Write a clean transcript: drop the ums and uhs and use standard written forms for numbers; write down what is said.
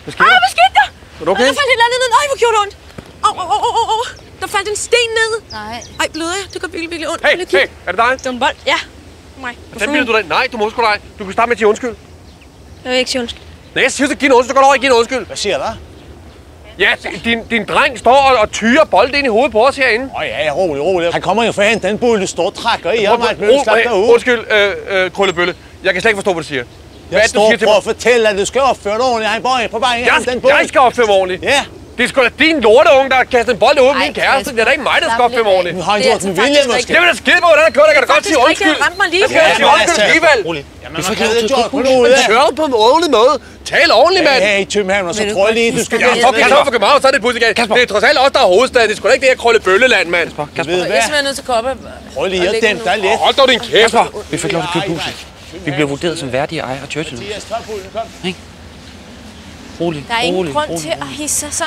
Hvad skete der? Hvad skete der? Er du okay? Der faldt et eller andet ned. Ej, hvor gjorde det ondt. Der faldt en sten ned. Nej. Ej, bløder jeg? Det gør virkelig, virkelig ondt. Hey, er det dig? Det var en bold. Ja. Mig. Hvad bilder du dig? Nej, du må sgu dig. Du kan starte med at sige undskyld. Jeg vil ikke sige undskyld. Nej, jeg siger, så giv en undskyld. Du går over og giv en undskyld. Hvad siger der? Ja, din dreng står og tyrer bolden ind i hovedet på os herinde. Ja, rolig. Han kommer jo for at hente den bold, du står og trækker i. Slap dig ud. Undskyld, Krøllebølle. Jeg kan slet ikke forstå, hvad du siger. Jeg står for at fortælle, at du skal opføre dig ordentligt. Han bare på vej hen den bold. Jeg skal opføre mig ordentligt. Ja. Det er sgu da din lorteunge, der har kastet en bold ud min kæreste. Det er da ikke mig, der skal opføre mig ordentligt. Nu har han gjort den vilje, måske. Det vil da skide på, hvordan han kører. Der kan da godt sige undskyld. Det ramte mig lige. Jeg skal sige undskyld alligevel. Jamen, man kan ikke gøre på noget. Kør på en ordentlig måde. Tal ordentligt, mand. Hey, Tømhavn, og så tror jeg lige, du skal... Ja, fuck, jeg for København, så er det pludselig galt. Det er trods alt også der er hovedstaden. Det er sgu da ikke det her Krøllebølleland, mand. Ved Jeg er simpelthen nødt til at koppe. Prøv lige at dæmpe dig lidt. Hold dog din kæft. Vi får ikke lov til at købe huset. Vi bliver vurderet som værdige ejere af Churchill. Der er ingen grund til at hisse sig sådan.